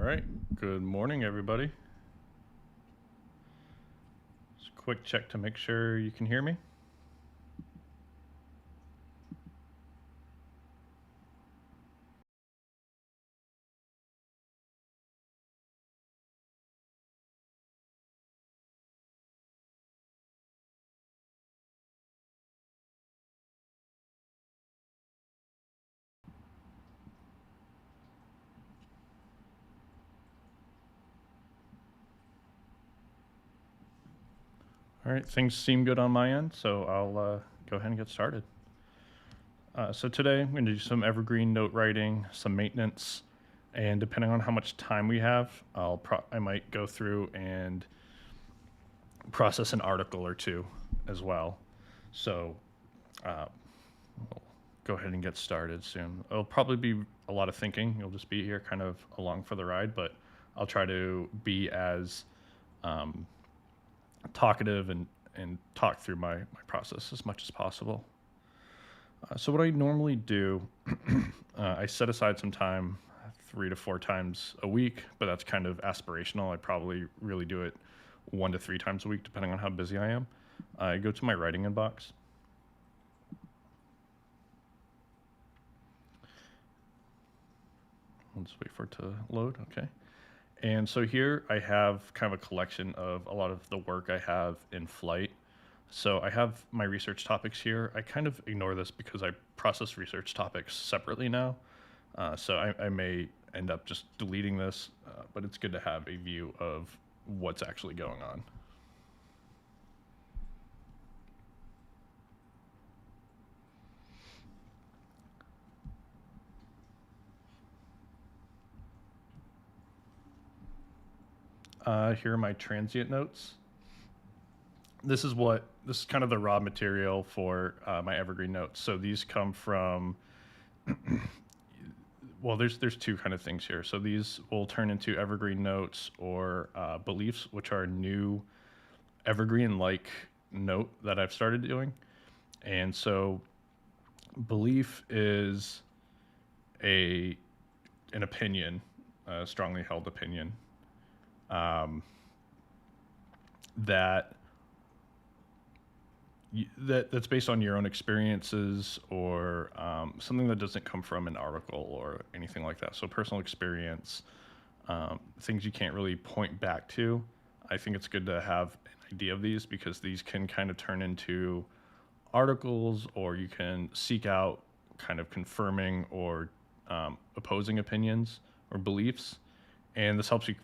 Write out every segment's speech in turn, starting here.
right. Good morning, everybody. Just a quick check to make sure you can hear me. All right, things seem good on my end, so I'll go ahead and get started. So today I'm going to do some Evergreen note writing, some maintenance, and depending on how much time we have, I might go through and process an article or two as well. So we'll go ahead and get started soon. It'll probably be a lot of thinking. You'll just be here kind of along for the ride, but I'll try to be as talkative and talk through my process as much as possible. So what I normally do, I set aside some time 3 to 4 times a week, but that's kind of aspirational. I probably really do it 1 to 3 times a week, depending on how busy I am. I go to my writing inbox. I'll just wait for it to load, okay. And so here I have kind of a collection of a lot of the work I have in flight. So I have my research topics here. I kind of ignore this because I process research topics separately now. So I may end up just deleting this, but it's good to have a view of what's actually going on. Here are my transient notes. This is kind of the raw material for my Evergreen notes. So these come from, well, there's 2 kind of things here. So these will turn into Evergreen notes or beliefs, which are new Evergreen-like note that I've started doing. And so belief is an opinion, a strongly held opinion, that's based on your own experiences or something that doesn't come from an article or anything like that. So personal experience, things you can't really point back to. I think it's good to have an idea of these because these can kind of turn into articles, or you can seek out kind of confirming or opposing opinions or beliefs. And this helps you,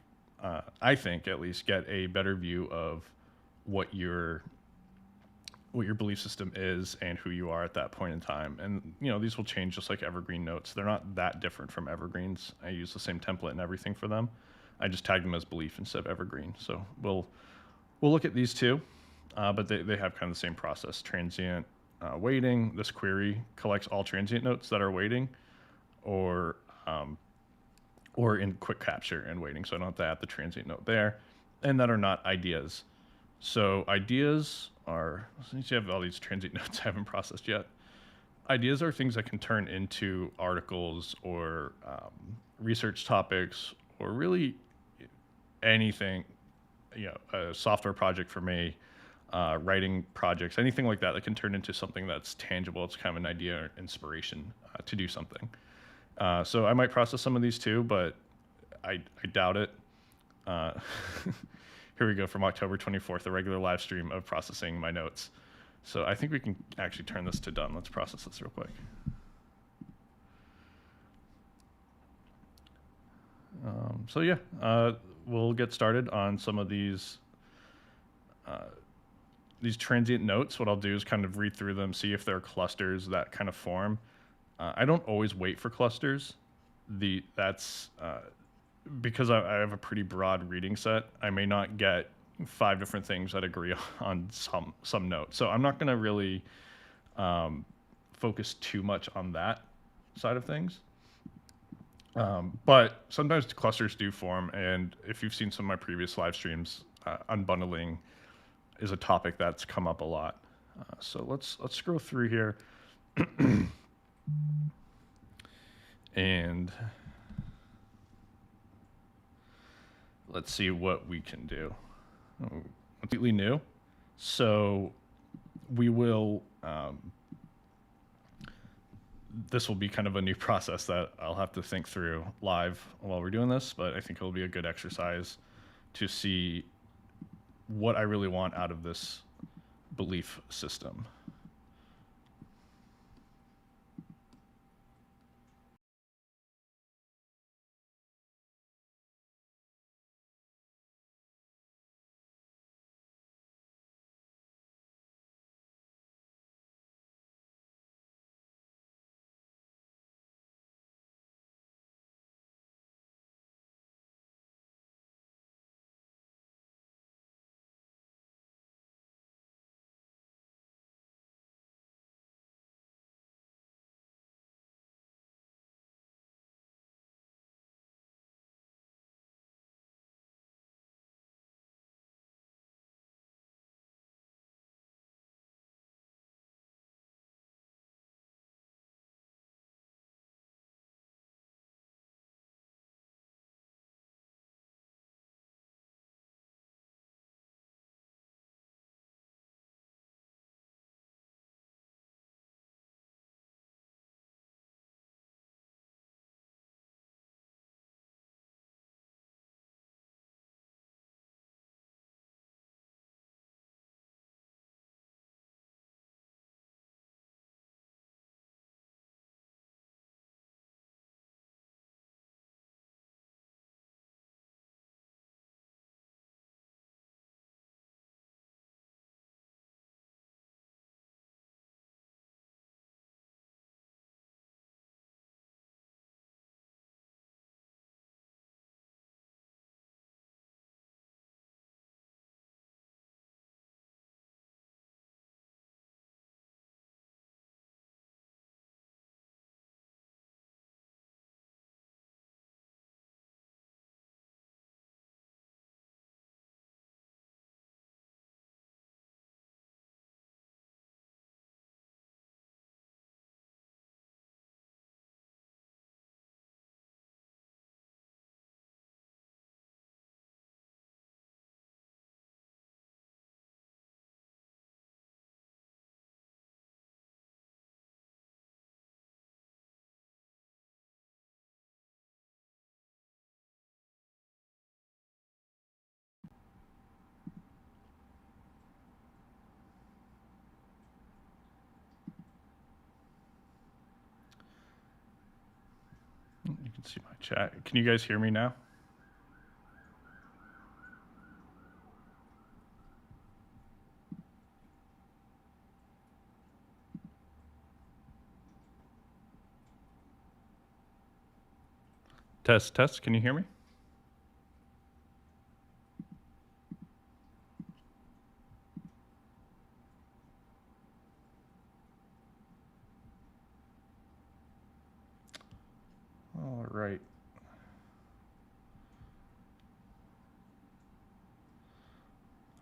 I think, at least get a better view of what your belief system is and who you are at that point in time. And these will change just like Evergreen notes. They're not that different from Evergreens. I use the same template and everything for them. I just tag them as belief instead of Evergreen. So we'll look at these 2, but they have kind of the same process. Transient waiting. This query collects all transient notes that are waiting, or in quick capture and waiting. So I don't have to add the transient note there, and that are not ideas. So ideas are, since you have all these transient notes I haven't processed yet, ideas are things that can turn into articles or research topics, or really anything, a software project for me, writing projects, anything like that can turn into something that's tangible. It's kind of an idea or inspiration to do something. So I might process some of these too, but I doubt it. Here we go, from October 24th, a regular live stream of processing my notes. So I think we can actually turn this to done. Let's process this real quick. So yeah, we'll get started on some of these transient notes. What I'll do is kind of read through them, see if there are clusters that kind of form. I don't always wait for clusters. That's because I have a pretty broad reading set. I may not get 5 different things that agree on some note. So I'm not going to really focus too much on that side of things. But sometimes clusters do form, and if you've seen some of my previous live streams, unbundling is a topic that's come up a lot. So let's scroll through here. And let's see what we can do. Completely new. So we will, this will be kind of a new process that I'll have to think through live while we're doing this, but I think it'll be a good exercise to see what I really want out of this belief system. You can see my chat. Can you guys hear me now? Test, test. Can you hear me? All right.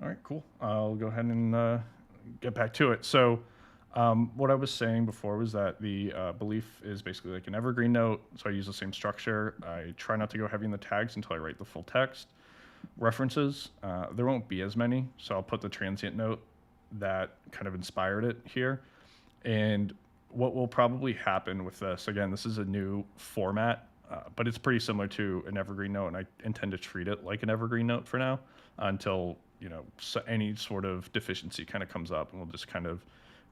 All right, cool. I'll go ahead and get back to it. So, what I was saying before was that the belief is basically like an evergreen note. So I use the same structure. I try not to go heavy in the tags until I write the full text. References, there won't be as many. So I'll put the transient note that kind of inspired it here. And what will probably happen with this, again, this is a new format, but it's pretty similar to an evergreen note, and I intend to treat it like an evergreen note for now until, you know, so any sort of deficiency kind of comes up, and we'll just kind of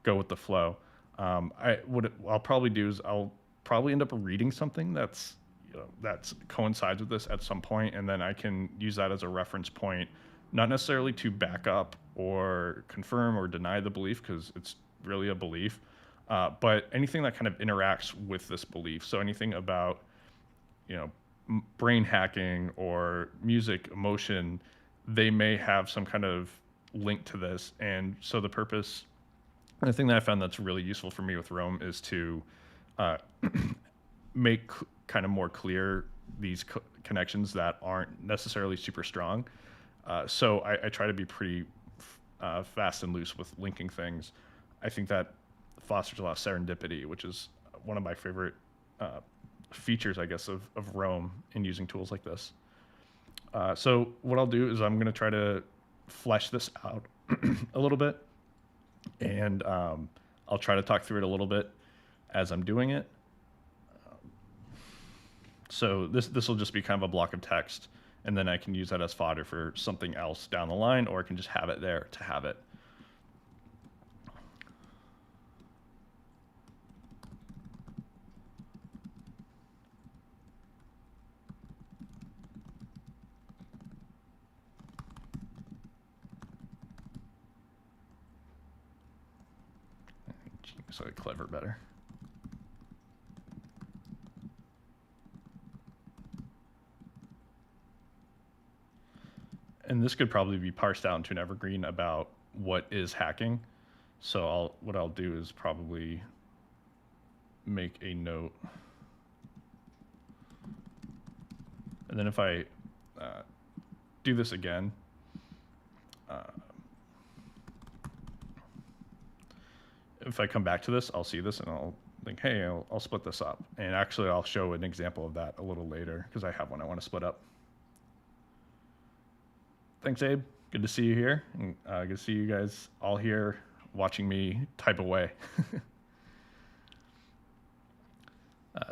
go with the flow. I'll probably do is I'll probably end up reading something that's, you know, that's coincides with this at some point, and then I can use that as a reference point, not necessarily to back up or confirm or deny the belief, because it's really a belief, but anything that kind of interacts with this belief. So anything about, you know, brain hacking or music, emotion, they may have some kind of link to this. And so the purpose, and the thing that I found that's really useful for me with Roam is to uh, make kind of more clear these connections that aren't necessarily super strong. So I try to be pretty fast and loose with linking things. I think that fosters a lot of serendipity, which is one of my favorite features, I guess, of Roam in using tools like this. So what I'll do is I'm going to try to flesh this out a little bit, and I'll try to talk through it a little bit as I'm doing it. So this will just be kind of a block of text, and then I can use that as fodder for something else down the line, or I can just have it there to have it. So clever better. And this could probably be parsed out into an evergreen about what is hacking. So what I'll do is probably make a note. And then if I do this again, if I come back to this, I'll see this and I'll think, hey, I'll split this up. And actually, I'll show an example of that a little later because I have one I want to split up. Thanks, Abe. Good to see you here. And good to see you guys all here watching me type away.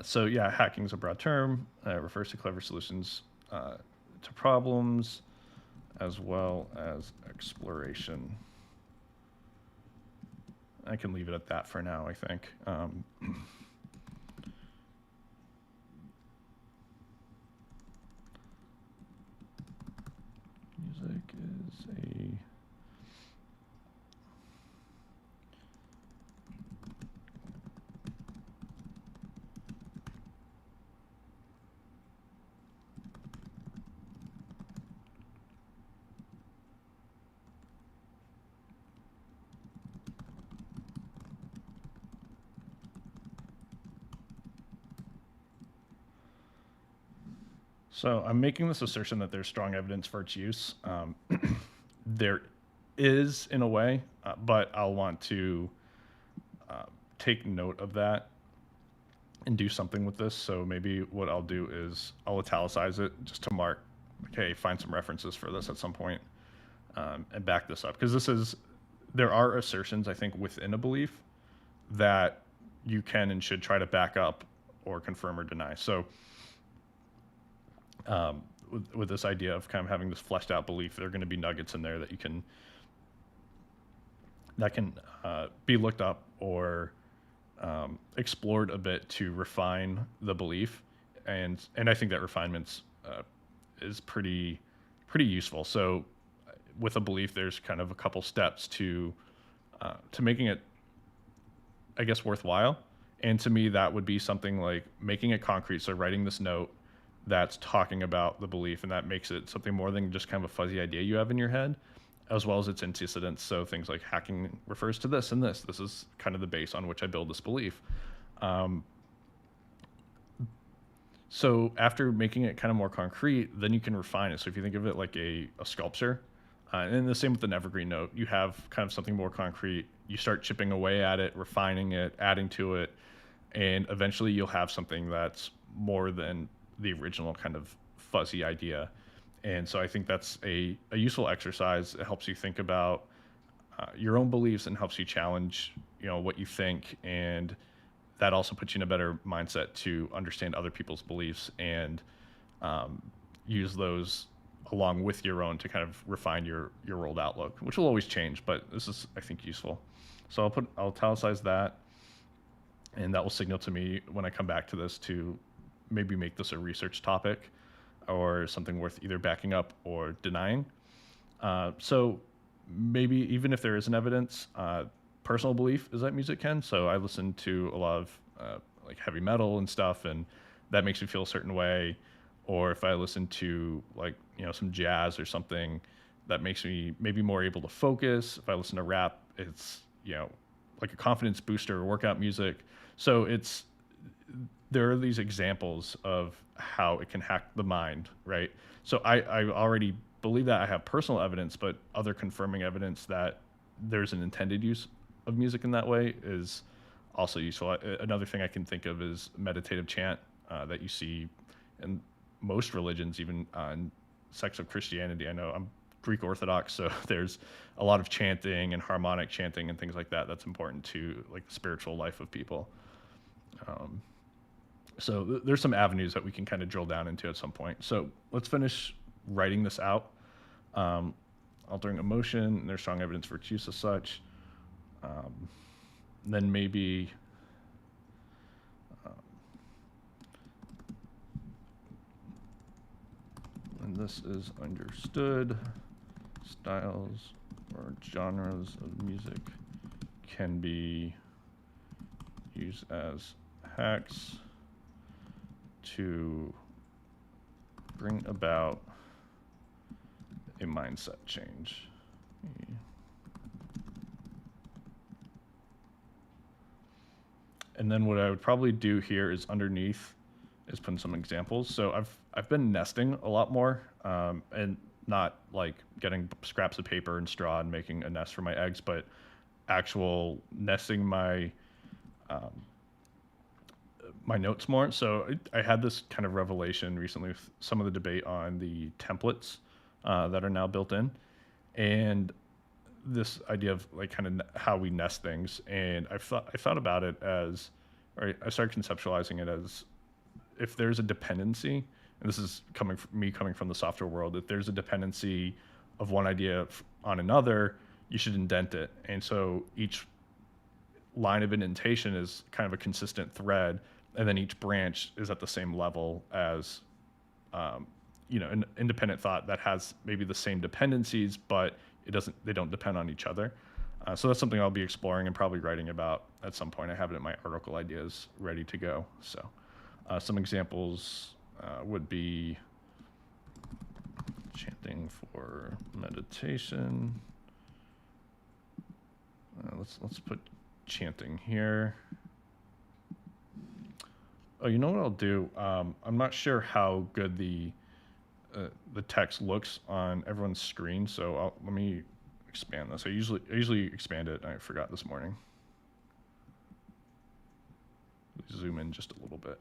So yeah, hacking is a broad term. It refers to clever solutions to problems as well as exploration. I can leave it at that for now, I think. Music is a So I'm making this assertion that there's strong evidence for its use. There is, in a way, but I'll want to take note of that and do something with this. So maybe what I'll do is I'll italicize it just to mark, okay, find some references for this at some point, and back this up. Because there are assertions, I think, within a belief that you can and should try to back up or confirm or deny. So with this idea of kind of having this fleshed out belief, there are going to be nuggets in there that can be looked up or explored a bit to refine the belief, and I think that refinements is pretty useful. So with a belief, there's kind of a couple steps to making it, I guess, worthwhile. And to me, that would be something like making it concrete. So writing this note that's talking about the belief, and that makes it something more than just kind of a fuzzy idea you have in your head, as well as its antecedents. So things like hacking refers to this and this. This is kind of the base on which I build this belief. So after making it kind of more concrete, then you can refine it. So if you think of it like a sculpture, and the same with an evergreen note, you have kind of something more concrete. You start chipping away at it, refining it, adding to it, and eventually you'll have something that's more than the original kind of fuzzy idea. And so I think that's a useful exercise. It helps you think about your own beliefs and helps you challenge, what you think. And that also puts you in a better mindset to understand other people's beliefs and use those along with your own to kind of refine your world outlook, which will always change, but this is, I think, useful. So I'll italicize that, and that will signal to me when I come back to this to maybe make this a research topic or something worth either backing up or denying. So maybe even if there isn't evidence, personal belief is that music can. So I listen to a lot of like heavy metal and stuff, and that makes me feel a certain way. Or if I listen to like, some jazz or something, that makes me maybe more able to focus. If I listen to rap, it's, like a confidence booster or workout music. So there are these examples of how it can hack the mind, right? So I already believe that. I have personal evidence, but other confirming evidence that there's an intended use of music in that way is also useful. Another thing I can think of is meditative chant that you see in most religions, even in sects of Christianity. I know I'm Greek Orthodox, so there's a lot of chanting and harmonic chanting and things like that. That's important to like the spiritual life of people. So there's some avenues that we can kind of drill down into at some point. So let's finish writing this out. Altering emotion, there's strong evidence for its use as such. Then maybe when this is understood, styles or genres of music can be used as hacks to bring about a mindset change. And then what I would probably do here is underneath is put in some examples. So I've been nesting a lot more, and not like getting scraps of paper and straw and making a nest for my eggs, but actual nesting my my notes more. So I had this kind of revelation recently with some of the debate on the templates that are now built in, and this idea of like kind of how we nest things. And I thought about it as, or I started conceptualizing it as, if there's a dependency, and this is coming from the software world, if there's a dependency of one idea on another, you should indent it. And so each line of indentation is kind of a consistent thread, and then each branch is at the same level as an independent thought that has maybe the same dependencies, but they don't depend on each other. So that's something I'll be exploring and probably writing about at some point. I have it in my article ideas ready to go. So some examples would be chanting for meditation. Let's put chanting here. Oh, you know what I'll do? I'm not sure how good the text looks on everyone's screen, so let me expand this. I usually expand it, and I forgot this morning. Zoom in just a little bit.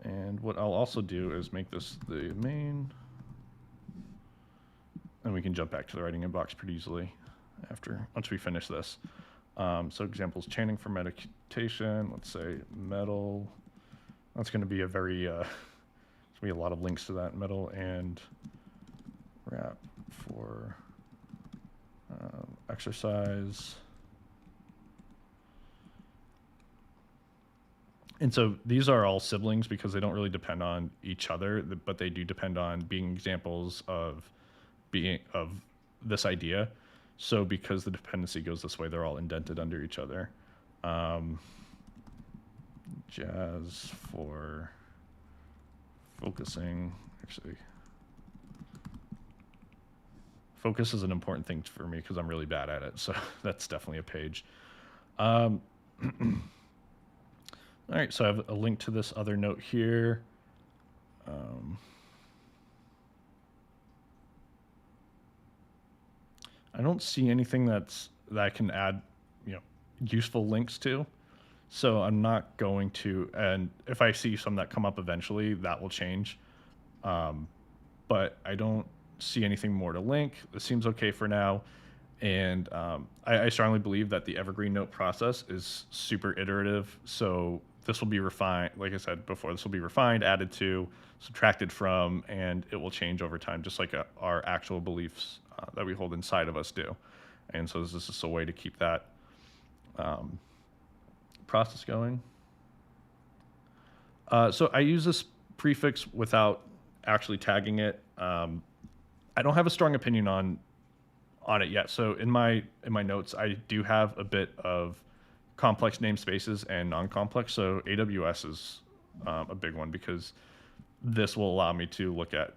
And what I'll also do is make this the main, and we can jump back to the writing inbox pretty easily once we finish this. So examples: chanting for meditation. Let's say metal. That's going to be there's going to be a lot of links to that. Metal and rap for exercise. And so these are all siblings because they don't really depend on each other, but they do depend on being examples of this idea. So because the dependency goes this way, they're all indented under each other. Jazz for focusing. Actually, focus is an important thing for me because I'm really bad at it. So that's definitely a page. All right, so I have a link to this other note here. I don't see anything that I can add, useful links to. So I'm not going to, and if I see some that come up eventually, that will change. But I don't see anything more to link. This seems okay for now. And I strongly believe that the Evergreen note process is super iterative. So this will be refined. Like I said before, this will be refined, added to, subtracted from, and it will change over time, just like our actual beliefs that we hold inside of us do. And so this is just a way to keep that process going. So I use this prefix without actually tagging it. I don't have a strong opinion on it yet. So in my notes, I do have a bit of complex namespaces and non-complex. So AWS is a big one because this will allow me to look at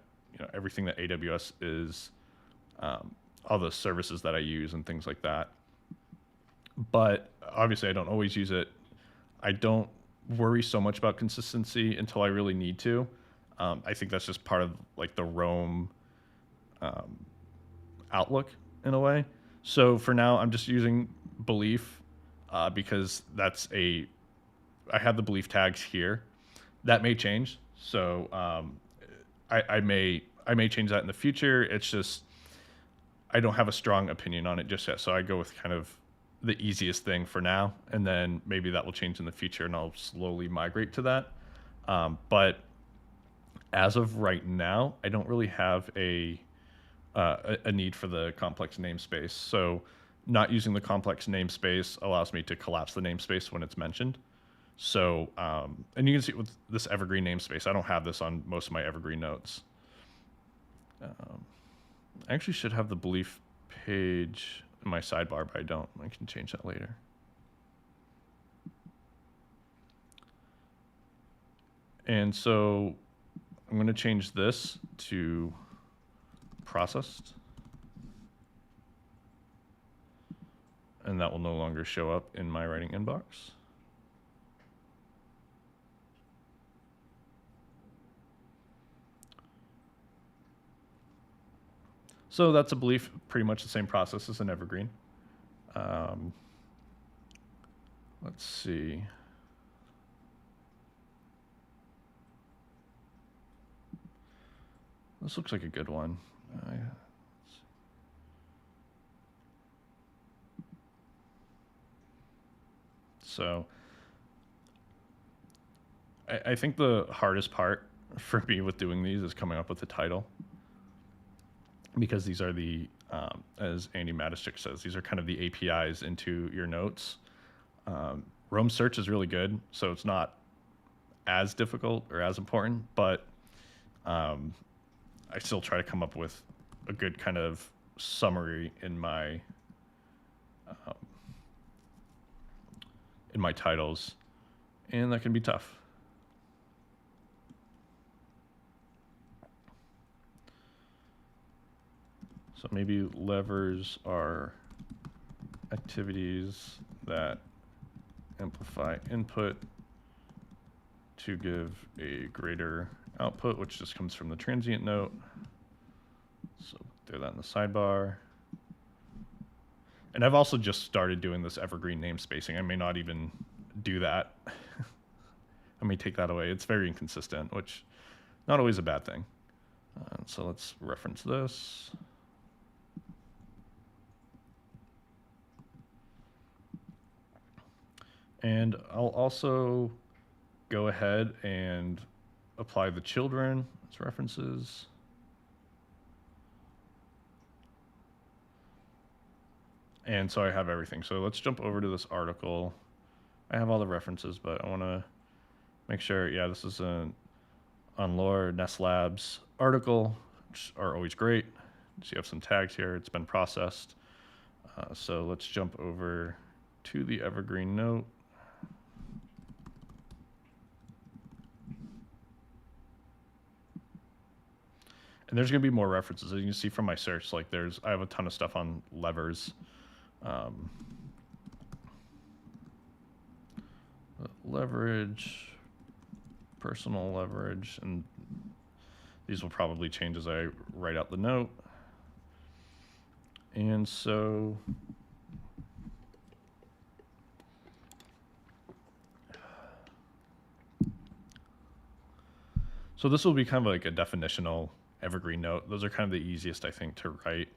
everything that AWS is, all the services that I use and things like that. But obviously, I don't always use it. I don't worry so much about consistency until I really need to. I think that's just part of like the Roam outlook in a way. So for now, I'm just using belief because that's a I have the belief tags here. That may change. So I may change that in the future. It's just I don't have a strong opinion on it just yet. So I go with kind of the easiest thing for now, and then maybe that will change in the future, and I'll slowly migrate to that. But as of right now, I don't really have a need for the complex namespace. So not using the complex namespace allows me to collapse the namespace when it's mentioned. So, and you can see with this Evergreen namespace, I don't have this on most of my Evergreen notes. I actually should have the belief page in my sidebar, but I don't. I can change that later. And so I'm going to change this to processed. And that will no longer show up in my writing inbox. So that's a belief, pretty much the same process as an Evergreen. Let's see. This looks like a good one. So I think the hardest part for me with doing these is coming up with the title, because these are the, as Andy Matischik says, these are kind of the APIs into your notes. Roam search is really good, so it's not as difficult or as important, but I still try to come up with a good kind of summary in my titles, and that can be tough. So maybe levers are activities that amplify input to give a greater output, which just comes from the transient note. So do that in the sidebar. And I've also just started doing this Evergreen namespacing. I may not even do that. I may take that away. It's very inconsistent, which not always a bad thing. So let's reference this. And I'll also go ahead and apply the children as references. And so I have everything. So let's jump over to this article. I have all the references, but I want to make sure, yeah, this is an on Lore Nest Labs article, which are always great. So you have some tags here. It's been processed. So let's jump over to the Evergreen note. And there's going to be more references. As you can see from my search, like I have a ton of stuff on levers. Leverage, personal leverage, and these will probably change as I write out the note. And so this will be kind of like a definitional Evergreen note. Those are kind of the easiest, I think, to write.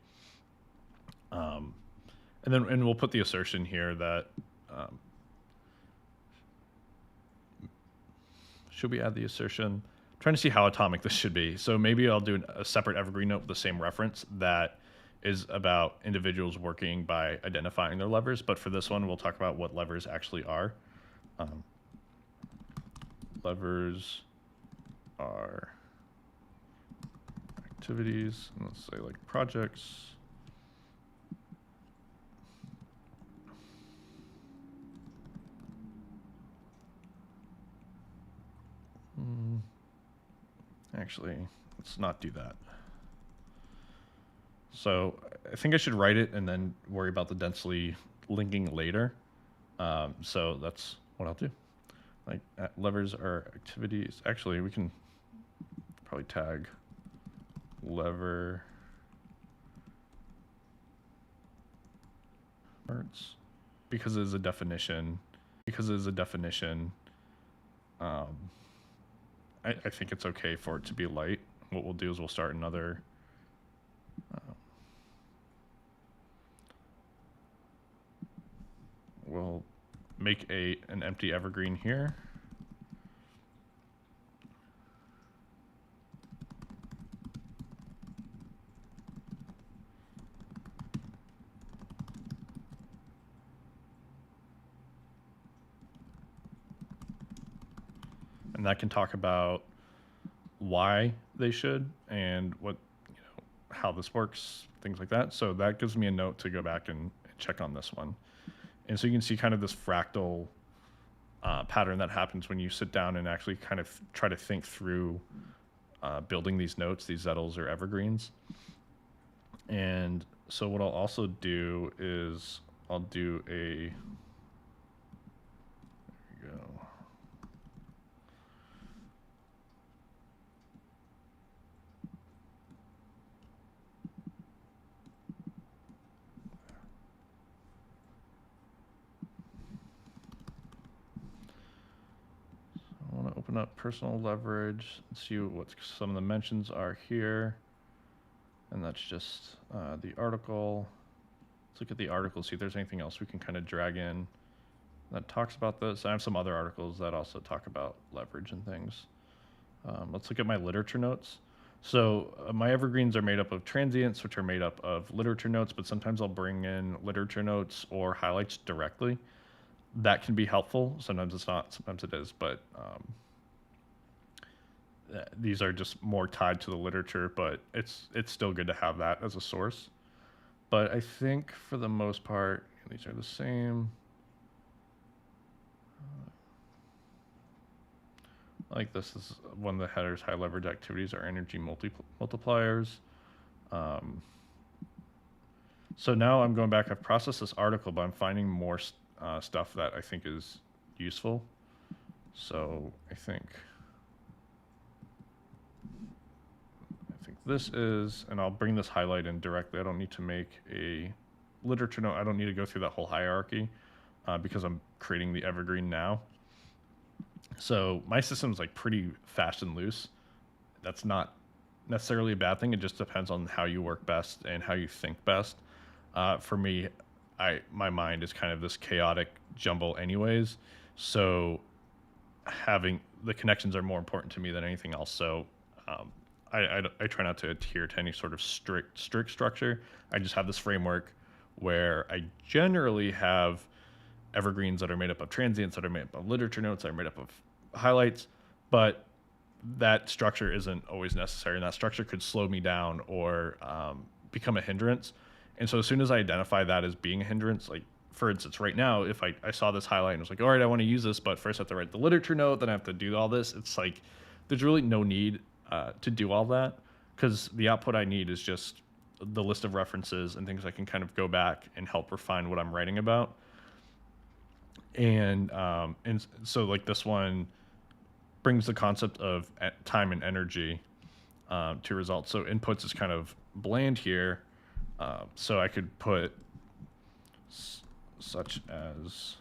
And we'll put the assertion here that should we add the assertion? I'm trying to see how atomic this should be. So maybe I'll do a separate Evergreen note with the same reference that is about individuals working by identifying their levers. But for this one, we'll talk about what levers actually are. Levers are activities, and let's say like projects. Actually, let's not do that. So I think I should write it and then worry about the densely linking later. So that's what I'll do. Like levers are activities. Actually, we can probably tag lever parts because it is a definition. I think it's okay for it to be light. What we'll do is we'll start another. We'll make an empty evergreen here. And that can talk about why they should and what, how this works, things like that. So that gives me a note to go back and check on this one. And so you can see kind of this fractal pattern that happens when you sit down and actually kind of try to think through building these notes, these zetals or evergreens. And so what I'll also do is I'll do a, there we go. I want to open up personal leverage and see what some of the mentions are here. And that's just the article. Let's look at the article, see if there's anything else we can kind of drag in that talks about this. I have some other articles that also talk about leverage and things. Let's look at my literature notes. So my evergreens are made up of transients, which are made up of literature notes, but sometimes I'll bring in literature notes or highlights directly. That can be helpful. Sometimes it's not, sometimes it is, but these are just more tied to the literature, but it's still good to have that as a source. But I think for the most part, these are the same. Like this is one of the headers, high leverage activities are energy multipliers. So now I'm going back, I've processed this article, but I'm finding more stuff that I think is useful. So I think this is, and I'll bring this highlight in directly. I don't need to make a literature note. I don't need to go through that whole hierarchy because I'm creating the evergreen now. So my system's like pretty fast and loose. That's not necessarily a bad thing. It just depends on how you work best and how you think best. For me, my mind is kind of this chaotic jumble anyways. So having the connections are more important to me than anything else. So I try not to adhere to any sort of strict structure. I just have this framework where I generally have evergreens that are made up of transients, that are made up of literature notes, that are made up of highlights, but that structure isn't always necessary, and that structure could slow me down or become a hindrance. And so as soon as I identify that as being a hindrance, like for instance, right now, if I saw this highlight and was like, all right, I want to use this, but first I have to write the literature note, then I have to do all this. It's like, there's really no need to do all that, because the output I need is just the list of references and things I can kind of go back and help refine what I'm writing about. And so like this one brings the concept of time and energy to results. So inputs is kind of bland here. So I could put such as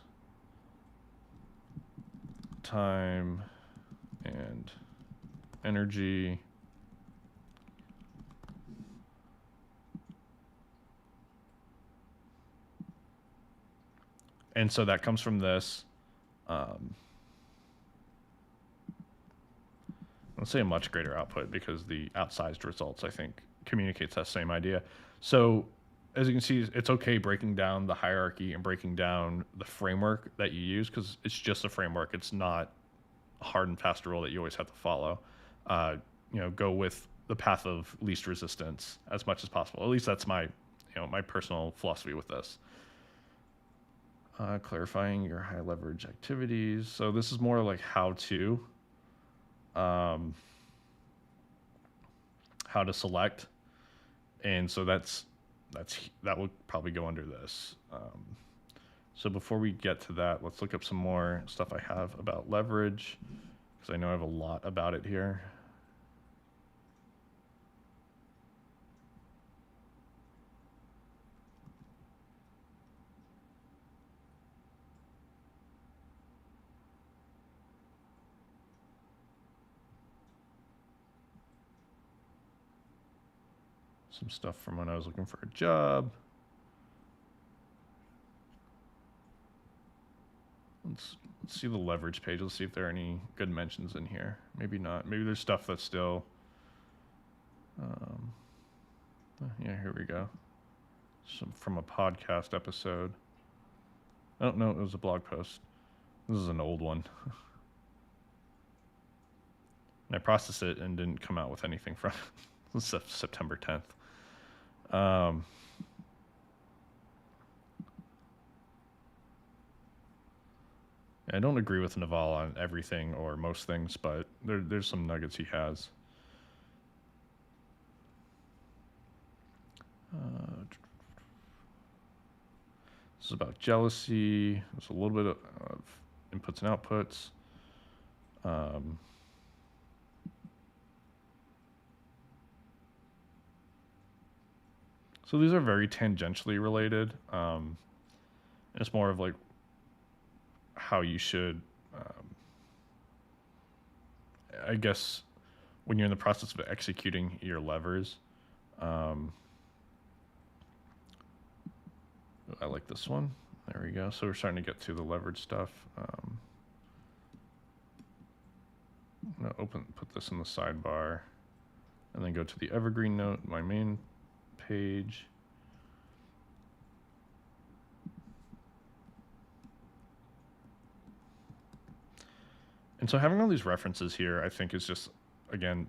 time and energy. And so that comes from this. Let's say a much greater output, because the outsized results, I think, communicates that same idea. So as you can see, it's okay breaking down the hierarchy and breaking down the framework that you use, because it's just a framework. It's not a hard and fast rule that you always have to follow. Go with the path of least resistance as much as possible. At least that's my personal philosophy with this. Clarifying your high leverage activities. So this is more like how to select, and so that would probably go under this. So before we get to that, let's look up some more stuff I have about leverage, because I know I have a lot about it here. Some stuff from when I was looking for a job. Let's see the leverage page. Let's see if there are any good mentions in here. Maybe not. Maybe there's stuff that's still... yeah, here we go. Some from a podcast episode. Oh, no, it was a blog post. This is an old one. And I processed it and didn't come out with anything from September 10th. I don't agree with Naval on everything or most things, but there's some nuggets he has. This is about jealousy. There's a little bit of inputs and outputs. So these are very tangentially related. It's more of like how you should, I guess, when you're in the process of executing your levers. I like this one. There we go. So we're starting to get to the leverage stuff. I'm gonna put this in the sidebar, and then go to the Evergreen note, my main page. And so having all these references here, I think, is just, again,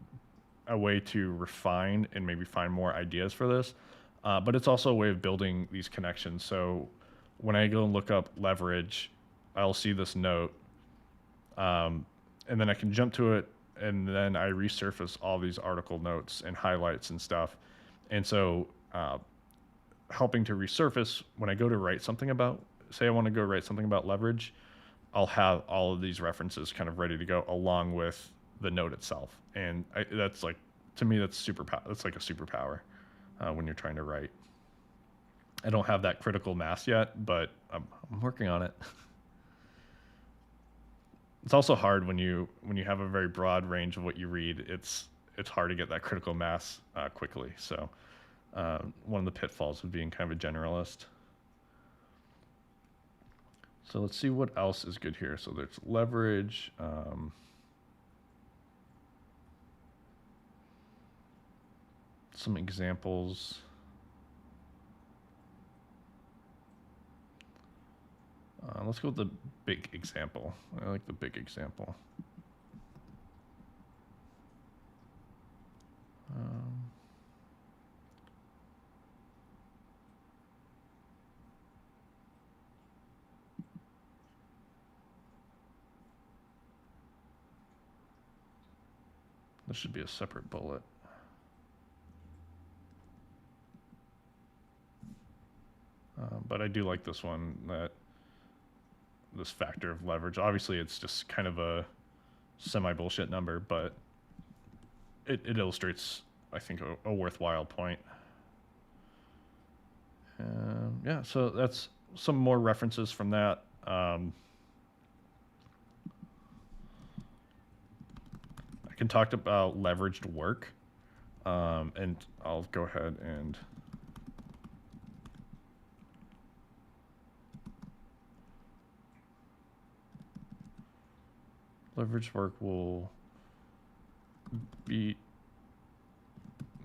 a way to refine and maybe find more ideas for this. But it's also a way of building these connections. So when I go and look up leverage, I'll see this note, and then I can jump to it, and then I resurface all these article notes and highlights and stuff. And so helping to resurface, when I go to write something about, say I want to go write something about leverage, I'll have all of these references kind of ready to go along with the note itself. And that's like, to me, that's that's like a superpower when you're trying to write. I don't have that critical mass yet, but I'm working on it. It's also hard when you have a very broad range of what you read. It's hard to get that critical mass quickly. So one of the pitfalls of being kind of a generalist. So let's see what else is good here. So there's leverage. Some examples. Let's go with the big example. I like the big example. This should be a separate bullet. But I do like this one, this factor of leverage. Obviously, it's just kind of a semi-bullshit number, but it illustrates, I think, a worthwhile point. Yeah, so that's some more references from that. I can talk about leveraged work, and I'll go ahead and leveraged work will beat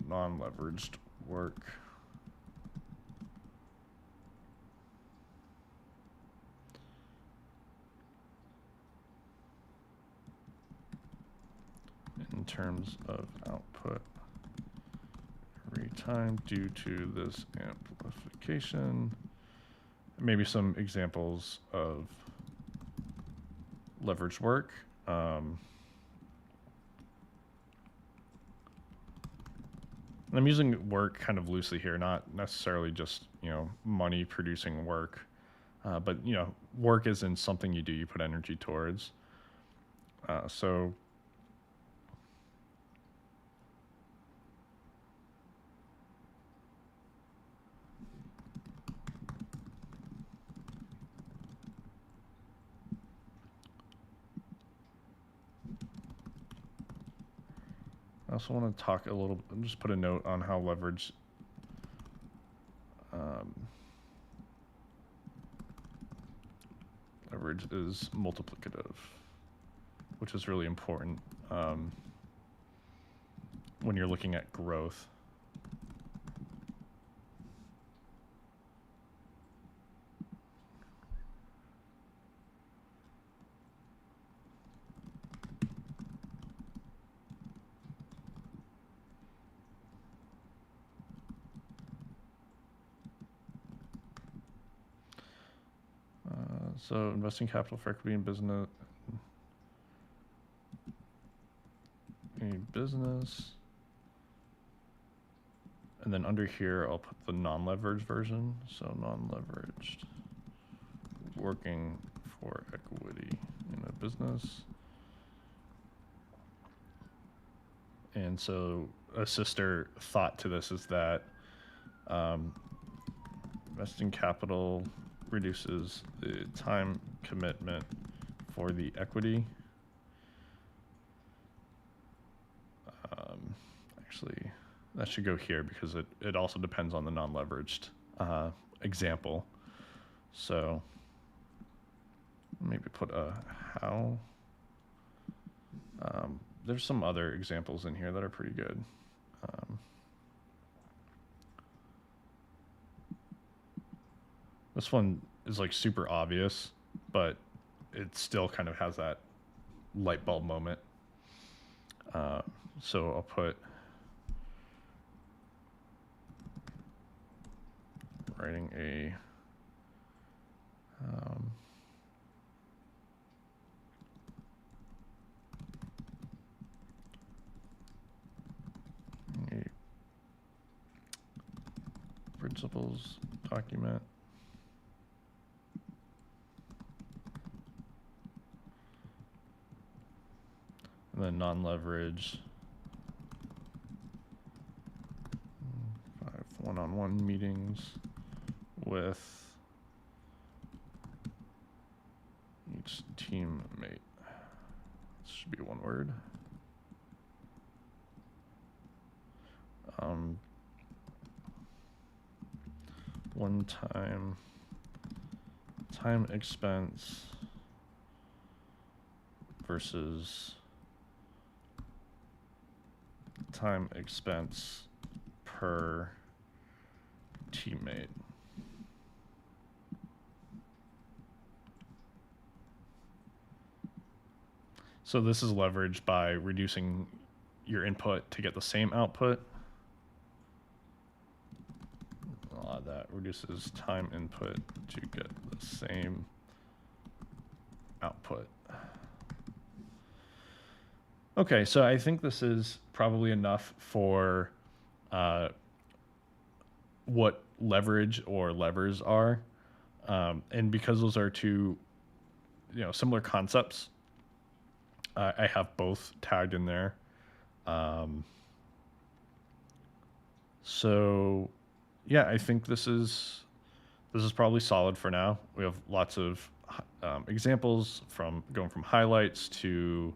non-leveraged work. In terms of output every time due to this amplification. Maybe some examples of leveraged work. I'm using work kind of loosely here, not necessarily just, money producing work, but, work isn't something you do, you put energy towards. So I also want to talk a little, just put a note on how leverage leverage is multiplicative, which is really important when you're looking at growth. So investing capital for equity in business, and then under here I'll put the non-leveraged version. So non-leveraged, working for equity in a business. And so a sister thought to this is that investing capital reduces the time commitment for the equity. Actually, that should go here because it also depends on the non-leveraged example. So maybe put a how. There's some other examples in here that are pretty good. This one is like super obvious, but it still kind of has that light bulb moment. So I'll put writing a principles document. And then non-leverage, 5 one-on-one meetings with each teammate. This should be one word. One time expense versus time expense per teammate. So this is leveraged by reducing your input to get the same output. That reduces time input to get the same output. Okay, so I think this is probably enough for what leverage or levers are. And because those are two, similar concepts, I have both tagged in there. So yeah, I think this is probably solid for now. We have lots of examples from going from highlights to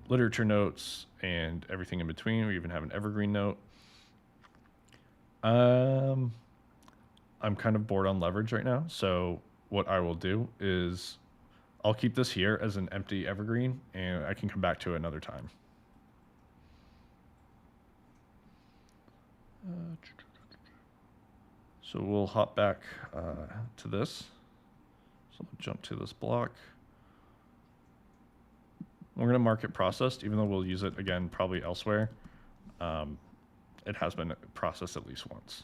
literature notes and everything in between. We even have an evergreen note. I'm kind of bored on leverage right now, so what I will do is I'll keep this here as an empty evergreen, and I can come back to it another time. So we'll hop back to this. So I'll jump to this block. We're going to mark it processed, even though we'll use it again probably elsewhere. It has been processed at least once.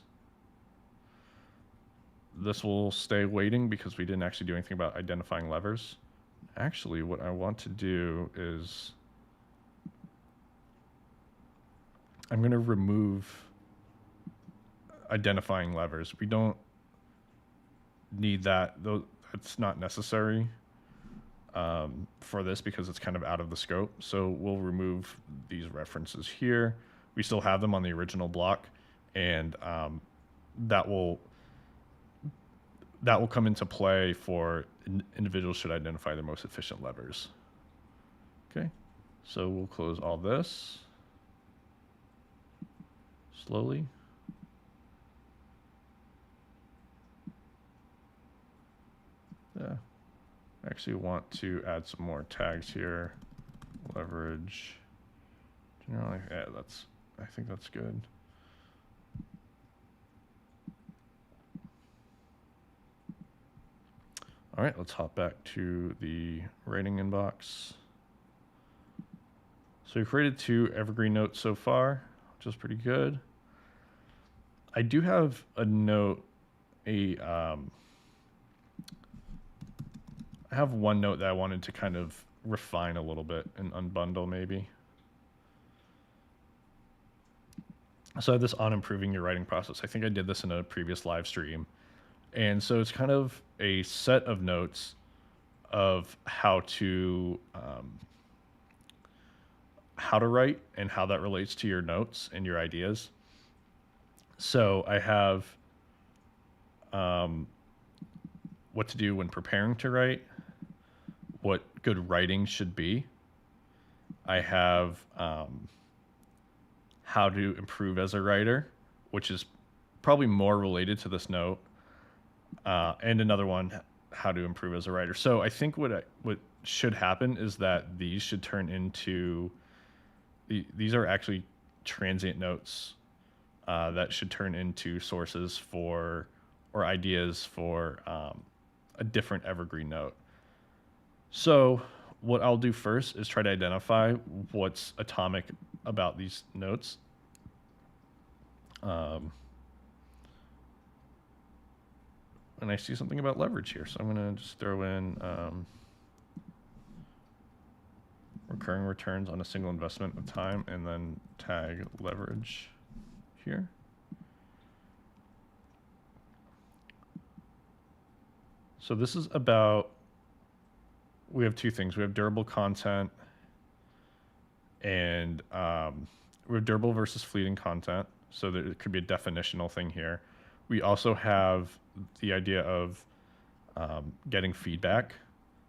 This will stay waiting because we didn't actually do anything about identifying levers. Actually, what I want to do is I'm going to remove identifying levers. We don't need that, though. It's not necessary for this because it's kind of out of the scope. So we'll remove these references here. We still have them on the original block, and that will come into play for individuals should identify the most efficient levers. Okay, so we'll close all this slowly. Yeah. I actually want to add some more tags here. Leverage. Generally, yeah, I think that's good. All right, let's hop back to the writing inbox. So we've created 2 Evergreen notes so far, which is pretty good. I do have a note, I have one note that I wanted to kind of refine a little bit and unbundle maybe. So I have this on improving your writing process. I think I did this in a previous live stream. And so it's kind of a set of notes of how to write and how that relates to your notes and your ideas. So I have what to do when preparing to write, what good writing should be. I have how to improve as a writer, which is probably more related to this note, and another one, how to improve as a writer. So I think what should happen is that these should turn into these are actually transient notes that should turn into sources for or ideas for a different evergreen note. So what I'll do first is try to identify what's atomic about these notes. And I see something about leverage here, so I'm going to just throw in recurring returns on a single investment of time and then tag leverage here. So this is about, we have 2 things. We have durable content and we have durable versus fleeting content. So there could be a definitional thing here. We also have the idea of getting feedback.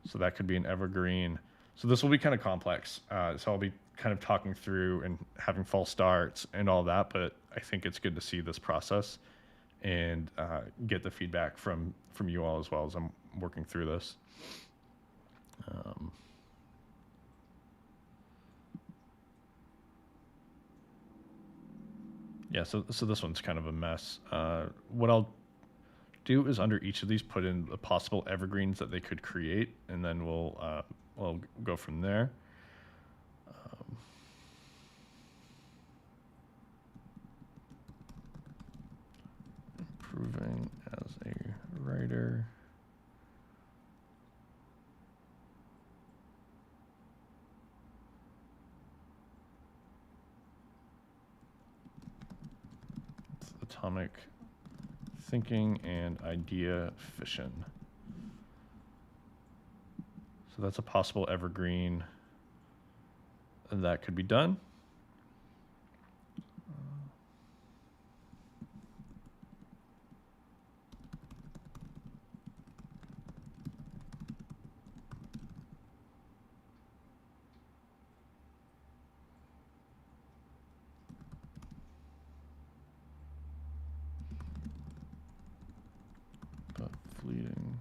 So that could be an evergreen. So this will be kind of complex. So I'll be kind of talking through and having false starts and all that, but I think it's good to see this process and get the feedback from you all as well as I'm working through this. Yeah, so this one's kind of a mess. What I'll do is under each of these put in the possible evergreens that they could create, and then we'll go from there. Improving as a writer. It's atomic thinking and idea fission. So that's a possible evergreen that could be done. But fleeting.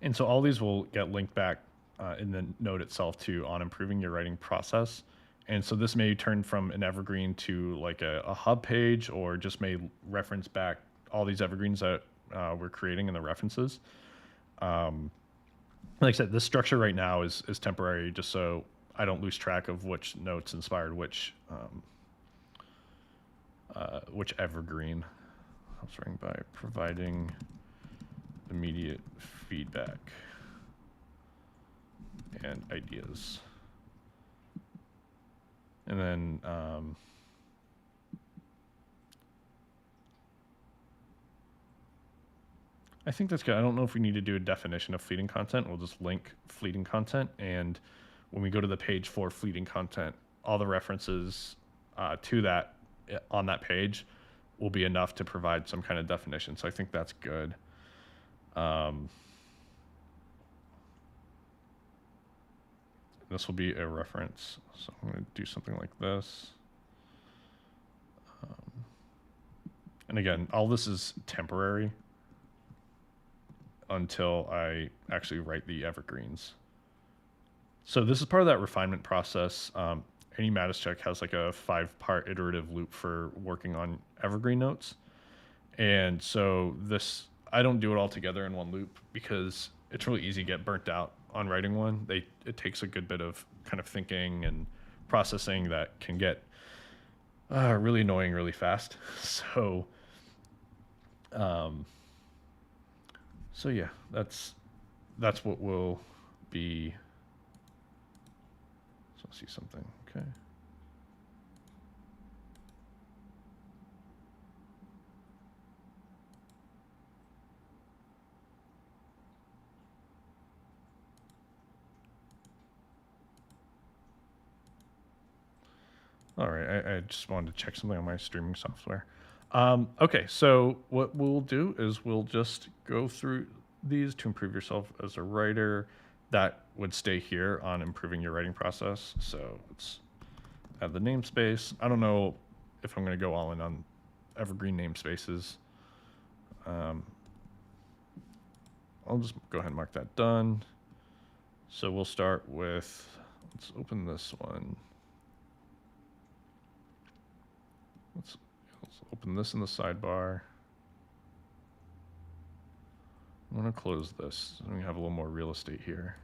And so all these will get linked back in the note itself to on improving your writing process. And so this may turn from an evergreen to like a hub page, or just may reference back all these evergreens that we're creating in the references. Like I said, this structure right now is temporary, just so I don't lose track of which notes inspired which evergreen. I'm starting by providing immediate feedback and ideas. And then I think that's good. I don't know if we need to do a definition of fleeting content. We'll just link fleeting content. And when we go to the page for fleeting content, all the references to that on that page will be enough to provide some kind of definition. So I think that's good. This will be a reference. So I'm going to do something like this. And again, all this is temporary until I actually write the evergreens. So this is part of that refinement process. Any Mattis check has like a 5-part iterative loop for working on evergreen notes. And so this, I don't do it all together in one loop because it's really easy to get burnt out on writing one. It takes a good bit of kind of thinking and processing that can get really annoying really fast. So yeah, that's what will be. So I'll see something. Okay. All right, I just wanted to check something on my streaming software. Okay, so what we'll do is we'll just go through these to improve yourself as a writer. That would stay here on improving your writing process. So let's add the namespace. I don't know if I'm going to go all in on evergreen namespaces. I'll just go ahead and mark that done. So we'll start with, let's open this one. Let's open this in the sidebar. I'm going to close this so we have a little more real estate here.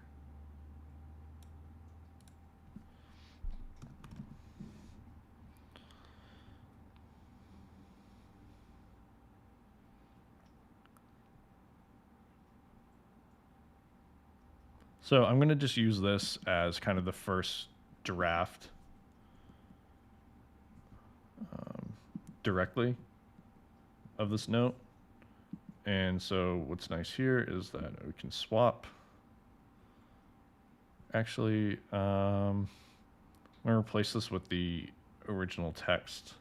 So I'm going to just use this as kind of the first draft directly of this note. And so what's nice here is that we can swap. Actually, I'm going to replace this with the original text.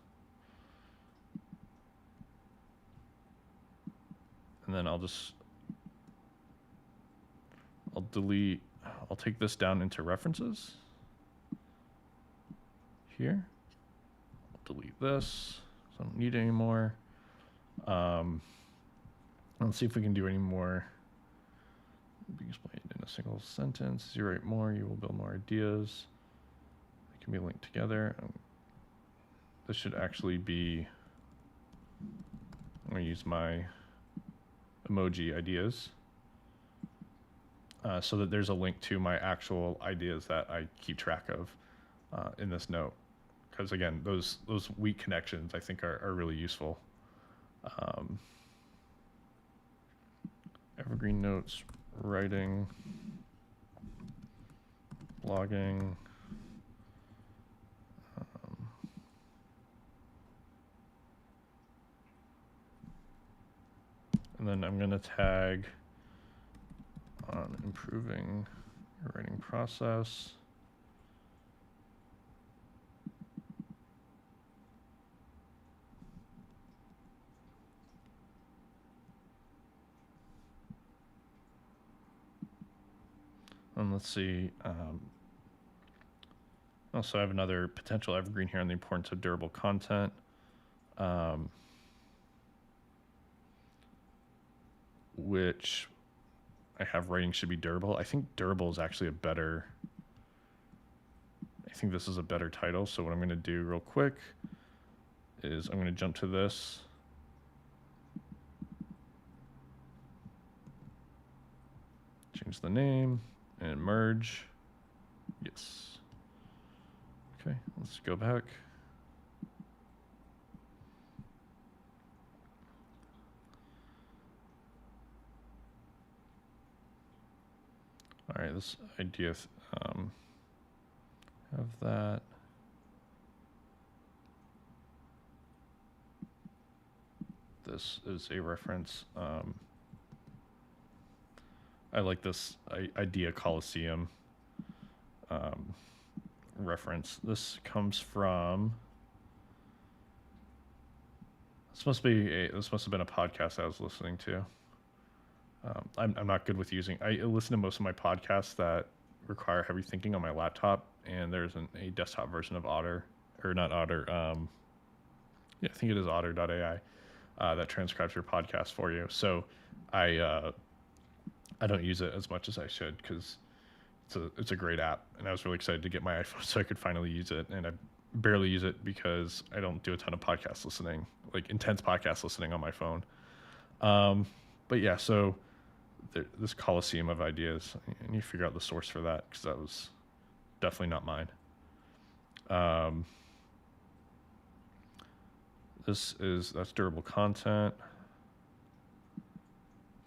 And then I'll delete, I'll take this down into references here. I'll delete this, so I don't need it anymore. Let's see if we can do any more. Be explained in a single sentence. As you write more, you will build more ideas. They can be linked together. This should actually be, I'm going to use my emoji ideas so that there's a link to my actual ideas that I keep track of in this note. Because again, those weak connections I think are really useful. Evergreen notes, writing, blogging. And then I'm going to tag on improving your writing process. And let's see. Also, I have another potential evergreen here on the importance of durable content. Which I have writing should be durable. I think durable is actually a better, I think this is a better title. So what I'm going to do real quick is I'm going to jump to this. Change the name and merge. Yes. Okay, let's go back. All right, this idea, have that. This is a reference. I like this idea Coliseum reference. This comes from This must have been a podcast I was listening to. I'm not good with using. I listen to most of my podcasts that require heavy thinking on my laptop, and there's a desktop version of Otter, or not Otter. Yeah, I think it is Otter.ai that transcribes your podcast for you. So I uh, I don't use it as much as I should because it's a great app, and I was really excited to get my iPhone so I could finally use it. And I barely use it because I don't do a ton of podcast listening, like intense podcast listening on my phone. Um, but yeah, so this coliseum of ideas, and you figure out the source for that because that was definitely not mine. Um, that's durable content.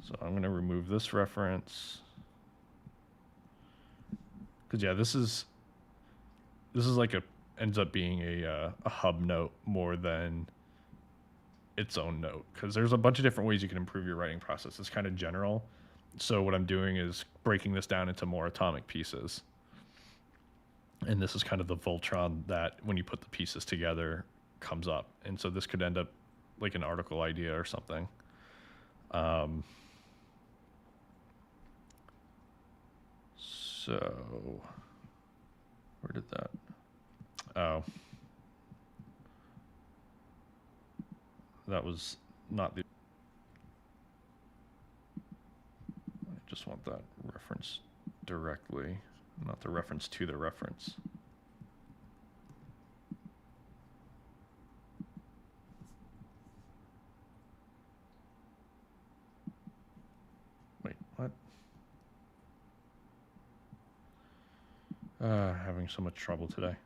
So I'm going to remove this reference because yeah, this is like a ends up being a hub note more than its own note because there's a bunch of different ways you can improve your writing process. It's kind of general. So what I'm doing is breaking this down into more atomic pieces. And this is kind of the Voltron that when you put the pieces together comes up. And so this could end up like an article idea or something. So where did that? Oh, that was not the. I just want that reference directly, not the reference to the reference. Wait, what? Having so much trouble today.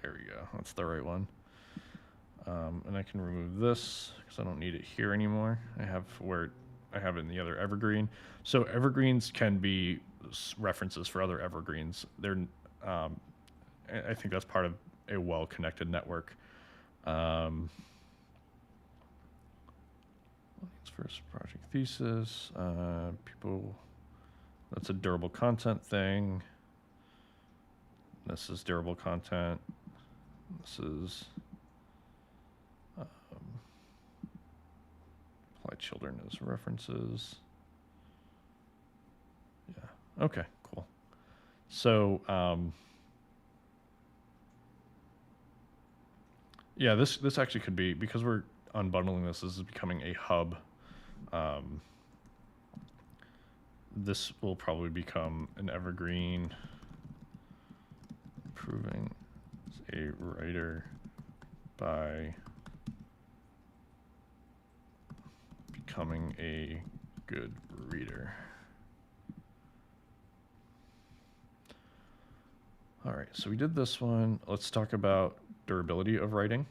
There we go. That's the right one. And I can remove this because I don't need it here anymore. I have it in the other Evergreen. So Evergreens can be references for other Evergreens. I think that's part of a well-connected network. First project thesis. That's a durable content thing. This is durable content. This is apply children as references. Yeah. Okay. Cool. So yeah, this actually could be because we're unbundling this. This is becoming a hub. This will probably become an evergreen. Improving as a writer by becoming a good reader. All right, so we did this one. Let's talk about durability of writing.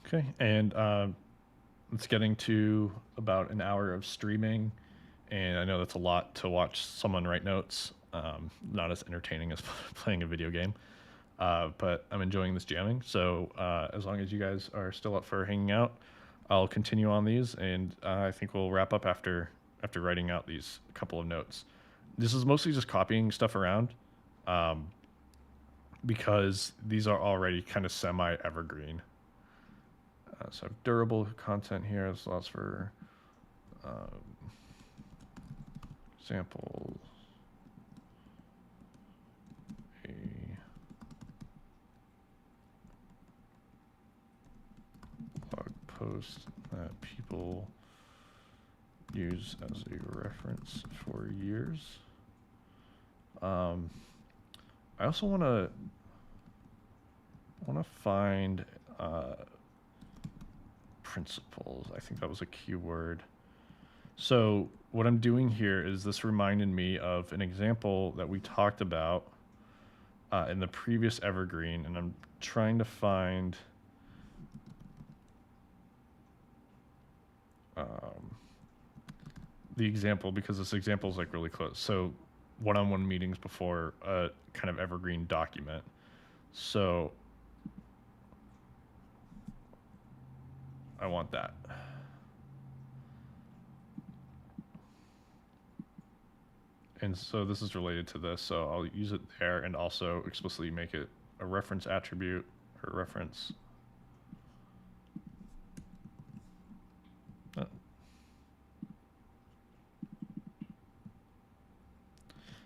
Okay, and it's getting to about an hour of streaming, and I know that's a lot to watch someone write notes. Not as entertaining as playing a video game, but I'm enjoying this jamming. So as long as you guys are still up for hanging out, I'll continue on these, and I think we'll wrap up after writing out these couple of notes. This is mostly just copying stuff around, because these are already kind of semi-evergreen. So durable content here. This allows for example, a blog post that people use as a reference for years. I also want to find principles. I think that was a keyword. So what I'm doing here is this reminded me of an example that we talked about in the previous Evergreen, and I'm trying to find the example because this example is like really close. So one-on-one meetings before a kind of Evergreen document. So I want that. And so this is related to this, so I'll use it there and also explicitly make it a reference attribute or reference.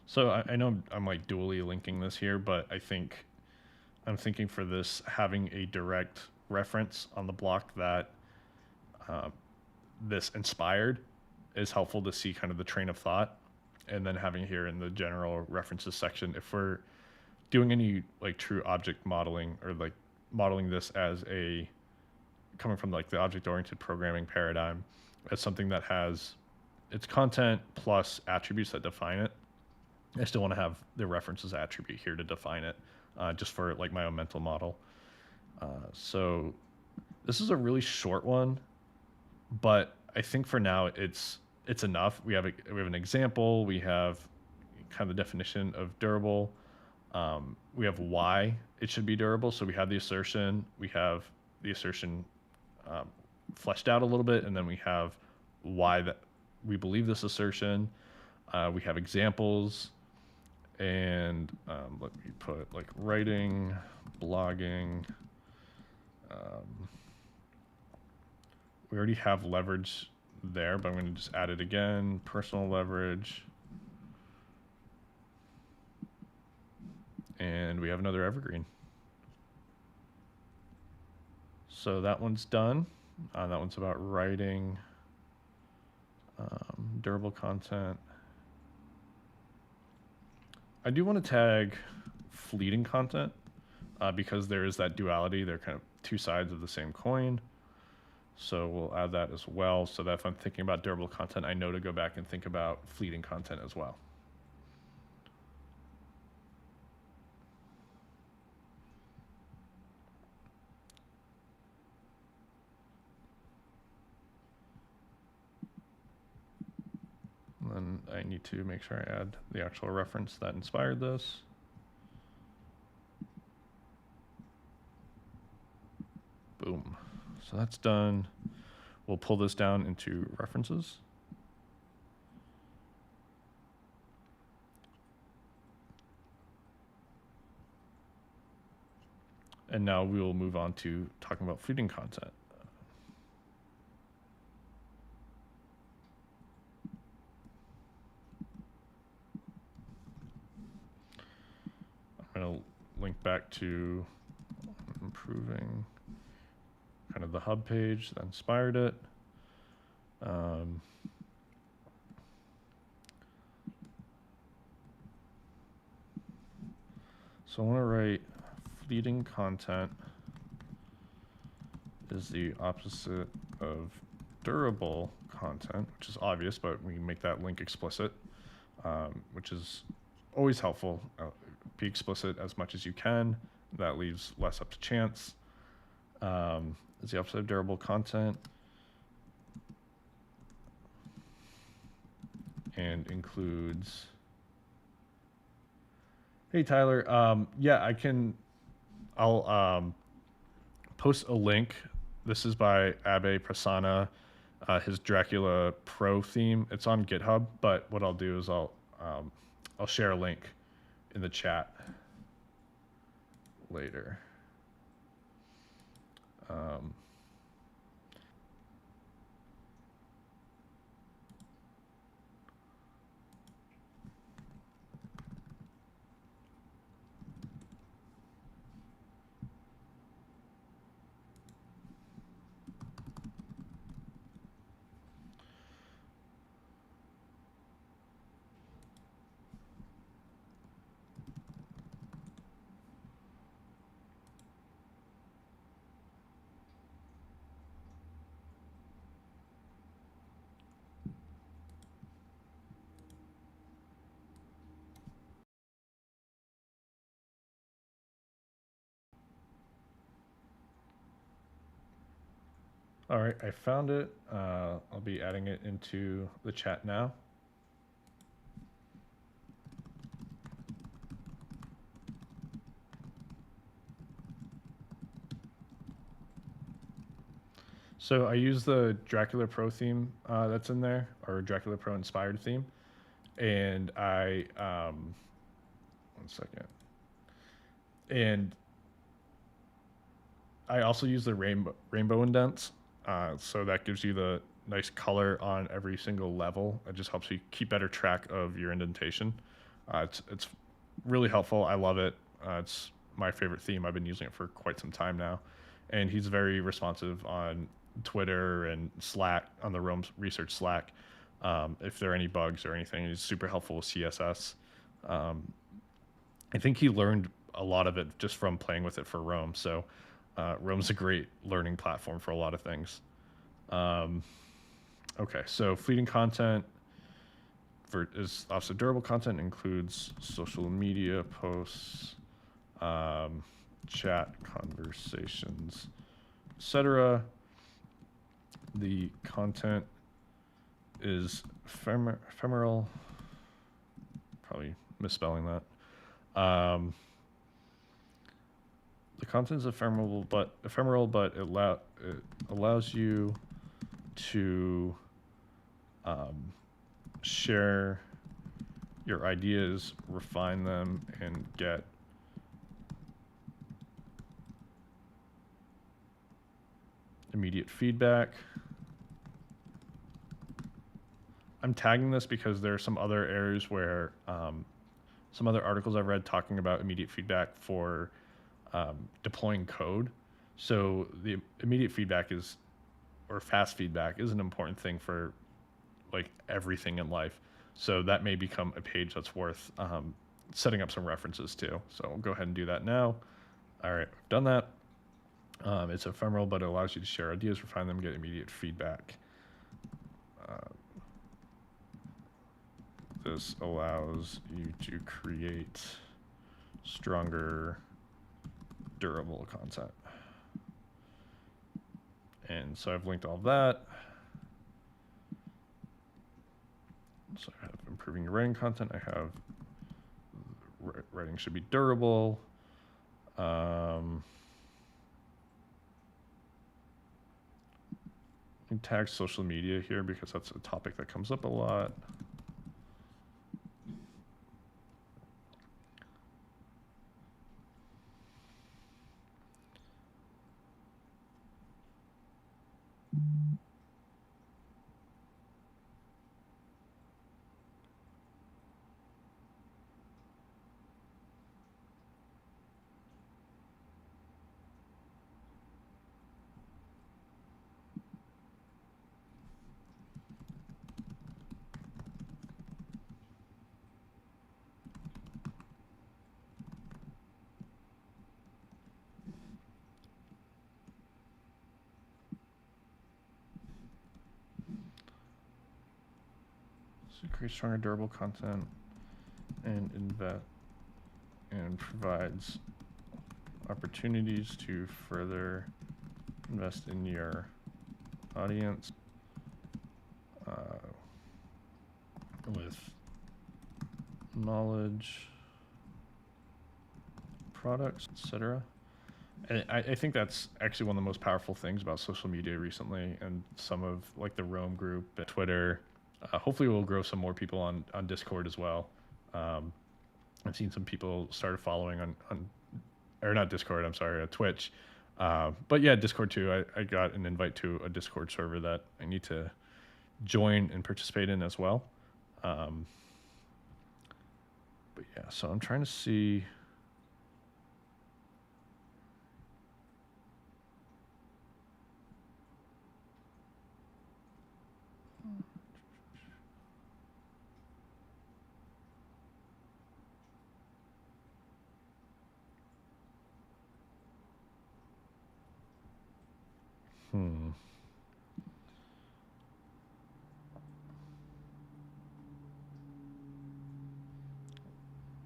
So I know I'm like dually linking this here, but I think I'm thinking for this having a direct reference on the block that this inspired is helpful to see kind of the train of thought, and then having here in the general references section, if we're doing any like true object modeling or like modeling this as a coming from like the object-oriented programming paradigm as something that has its content plus attributes that define it, I still want to have the references attribute here to define it, just for like my own mental model. So this is a really short one, but I think for now it's enough. We have an example. We have kind of the definition of durable. We have why it should be durable. So we have the assertion. We have the assertion fleshed out a little bit, and then we have why that we believe this assertion. We have examples, and let me put like writing, blogging. We already have leverage there, but I'm going to just add it again. Personal leverage. And we have another Evergreen. So that one's done. That one's about writing, durable content. I do want to tag fleeting content because there is that duality. They're kind of two sides of the same coin. So we'll add that as well, so that if I'm thinking about durable content, I know to go back and think about fleeting content as well. And then I need to make sure I add the actual reference that inspired this. Boom. So that's done. We'll pull this down into references. And now we will move on to talking about fleeting content. I'm going to link back to improving kind of the hub page that inspired it. So I want to write fleeting content is the opposite of durable content, which is obvious, but we can make that link explicit, which is always helpful. Be explicit as much as you can. That leaves less up to chance. Is the opposite of durable content and includes. Hey Tyler, yeah, I'll post a link. This is by Abe Prasanna, his Dracula Pro theme. It's on GitHub, but what I'll do is I'll share a link in the chat later. All right, I found it. I'll be adding it into the chat now. So I use the Dracula Pro theme that's in there, or Dracula Pro inspired theme, and I 1 second, and I also use the rainbow indents, so that gives you the nice color on every single level. It just helps you keep better track of your indentation. It's really helpful. I love it. It's my favorite theme. I've been using it for quite some time now, and he's very responsive on Twitter and Slack, on the Roam Research Slack. If there are any bugs or anything, he's super helpful with CSS. I think he learned a lot of it just from playing with it for Roam. So Roam's a great learning platform for a lot of things. Okay, so fleeting content is also durable content, includes social media posts, chat conversations, etc. The content is ephemeral, probably misspelling that. The content is ephemeral, but it allows you to share your ideas, refine them, and get immediate feedback. I'm tagging this because there are some other areas where some other articles I've read talking about immediate feedback for deploying code. So the immediate feedback or fast feedback is an important thing for like everything in life. So that may become a page that's worth setting up some references to. So I'll go ahead and do that now. All right, I've done that. It's ephemeral, but it allows you to share ideas, refine them, get immediate feedback. This allows you to create stronger, durable content. And so I've linked all that. So I have improving your writing content. I have writing should be durable. Tag social media here because that's a topic that comes up a lot. So create stronger, durable content and provides opportunities to further invest in your audience with knowledge, products, etc. And I think that's actually one of the most powerful things about social media recently, and some of like the Roam group at Twitter. Hopefully we'll grow some more people on Discord as well. I've seen some people started following on or not Discord, I'm sorry, Twitch. But yeah, Discord too. I got an invite to a Discord server that I need to join and participate in as well. But yeah, so I'm trying to see.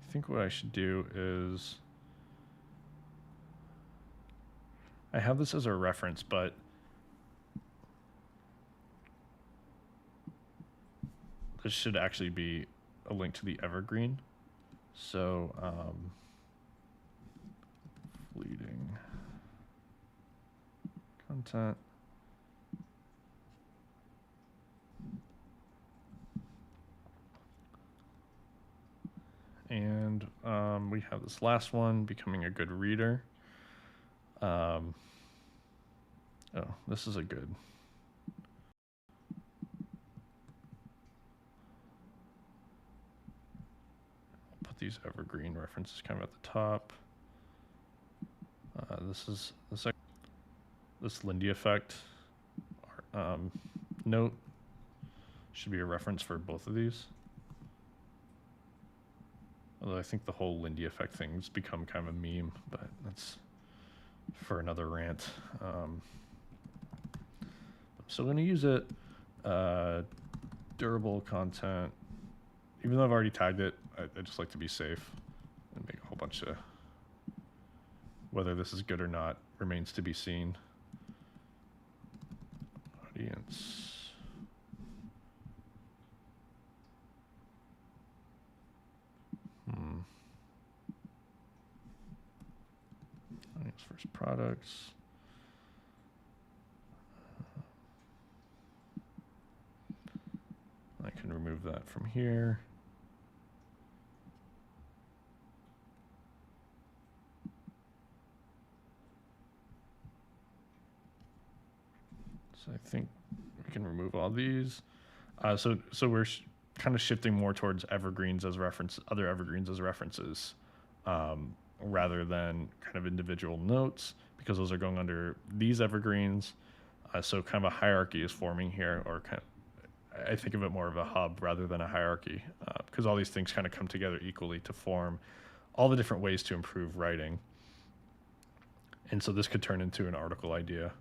I think what I should do is, I have this as a reference, but this should actually be a link to the Evergreen. So fleeting content. And we have this last one, becoming a good reader. Oh, this is a good. I'll put these Evergreen references kind of at the top. This Lindy effect note should be a reference for both of these. Although I think the whole Lindy effect thing's become kind of a meme, but that's for another rant. So I'm going to use it. Durable content. Even though I've already tagged it, I just like to be safe and make a whole bunch of. Whether this is good or not remains to be seen. Audience. Audience first products. I can remove that from here. So I think we can remove all these. So we're kind of shifting more towards evergreens as reference, other evergreens as references, rather than kind of individual notes, because those are going under these evergreens. So kind of a hierarchy is forming here, or kind of, I think of it more of a hub rather than a hierarchy, because all these things kind of come together equally to form all the different ways to improve writing. And so this could turn into an article idea.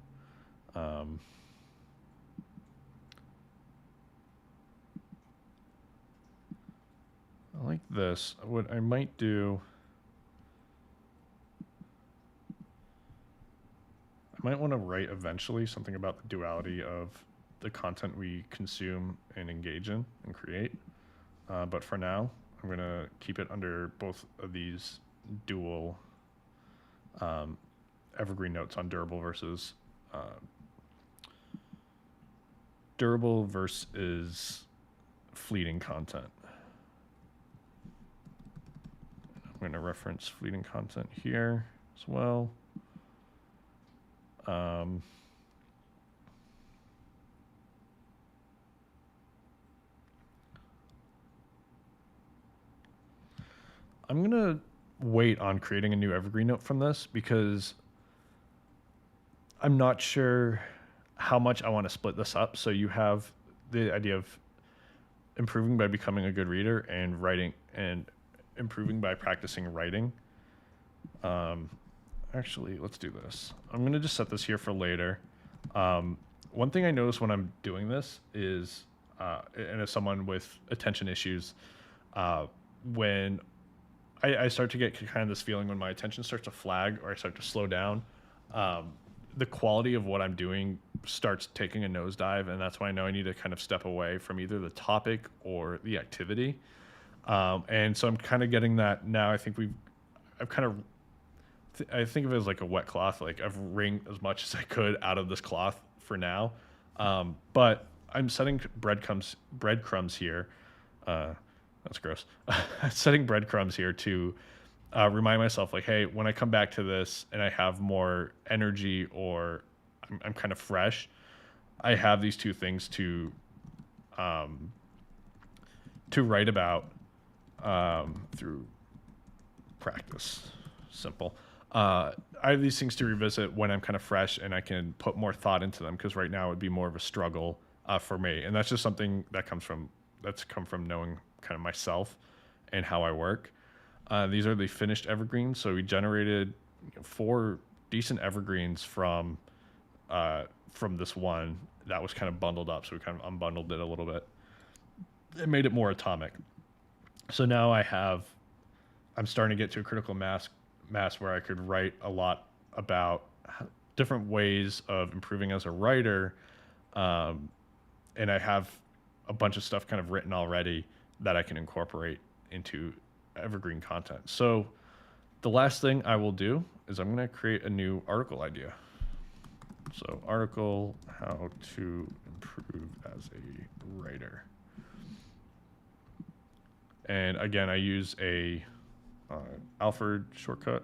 I like this. What I might do, I might want to write eventually something about the duality of the content we consume and engage in and create. But for now, I'm going to keep it under both of these dual evergreen notes on durable versus fleeting content. I'm going to reference fleeting content here as well. I'm going to wait on creating a new evergreen note from this because I'm not sure how much I want to split this up. So you have the idea of improving by becoming a good reader and writing and improving by practicing writing. Actually, let's do this. I'm going to just set this here for later. One thing I notice when I'm doing this is, and as someone with attention issues, when I start to get kind of this feeling when my attention starts to flag or I start to slow down, the quality of what I'm doing starts taking a nosedive, and that's why I know I need to kind of step away from either the topic or the activity. And so I'm kind of getting that now. I think I think of it as like a wet cloth. Like I've wringed as much as I could out of this cloth for now. But I'm setting breadcrumbs here. That's gross. Setting breadcrumbs here to remind myself, like, hey, when I come back to this and I have more energy or I'm kind of fresh, I have these two things to write about through practice. Simple. I have these things to revisit when I'm kind of fresh and I can put more thought into them, because right now it would be more of a struggle for me. And that's just something that's come from knowing kind of myself and how I work. These are the finished evergreens. So we generated 4 decent evergreens from this one that was kind of bundled up. So we kind of unbundled it a little bit. It made it more atomic. So now I'm starting to get to a critical mass where I could write a lot about different ways of improving as a writer. And I have a bunch of stuff kind of written already that I can incorporate into Evergreen content. So the last thing I will do is I'm going to create a new article idea. So article, how to improve as a writer. And again, I use a Alfred shortcut.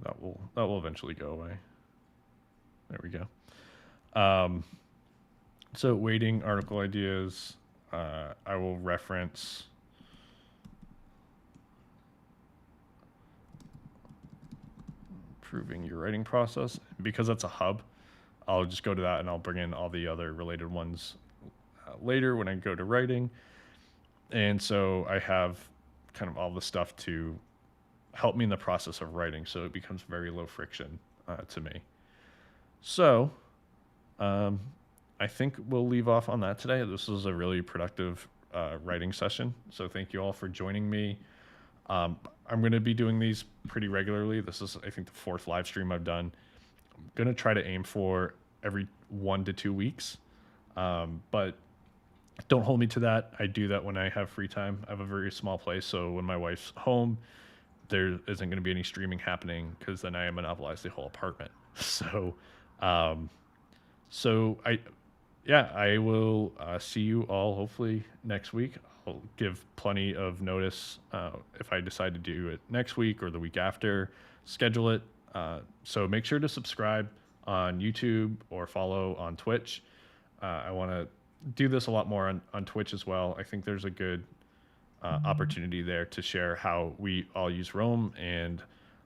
That will eventually go away. There we go. So waiting article ideas, I will reference improving your writing process. Because that's a hub, I'll just go to that and I'll bring in all the other related ones later when I go to writing. And so I have kind of all the stuff to help me in the process of writing, so it becomes very low friction to me. So I think we'll leave off on that today. This was a really productive writing session, so thank you all for joining me. I'm going to be doing these pretty regularly. This is, I think, the 4th live stream I've done. I'm going to try to aim for every 1 to 2 weeks, but don't hold me to that. I do that when I have free time. I have a very small place, so when my wife's home, there isn't going to be any streaming happening, because then I monopolize the whole apartment. So I will see you all hopefully next week. I'll give plenty of notice if I decide to do it next week or the week after. Schedule it. So make sure to subscribe on YouTube or follow on Twitch. I want to do this a lot more on Twitch as well. I think there's a good opportunity there to share how we all use Roam, and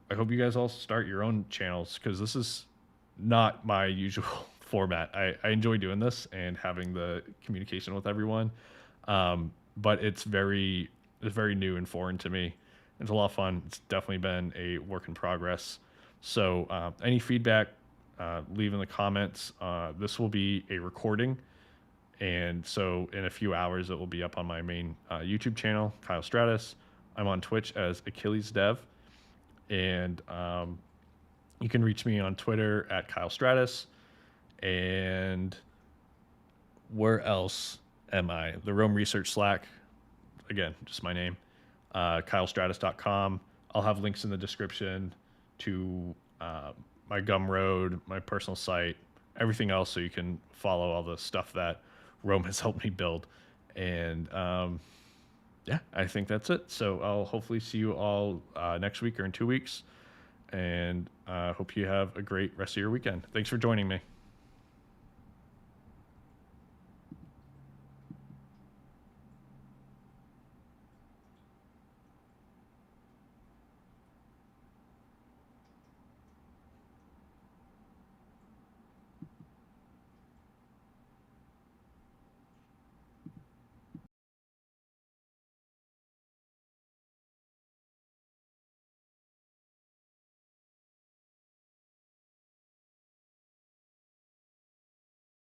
I hope you guys all start your own channels, because this is not my usual format. I enjoy doing this and having the communication with everyone, but it's very new and foreign to me. It's a lot of fun. It's definitely been a work in progress. So any feedback, leave in the comments. This will be a recording, and so in a few hours, it will be up on my main YouTube channel, Kyle Stratus. I'm on Twitch as Achilles Dev. And you can reach me on Twitter at Kyle Stratus. And where else am I? The Roam Research Slack. Again, just my name. KyleStratus.com. I'll have links in the description to my Gumroad, my personal site, everything else, so you can follow all the stuff that Roam has helped me build. And I think that's it. So I'll hopefully see you all next week or in 2 weeks. And hope you have a great rest of your weekend. Thanks for joining me.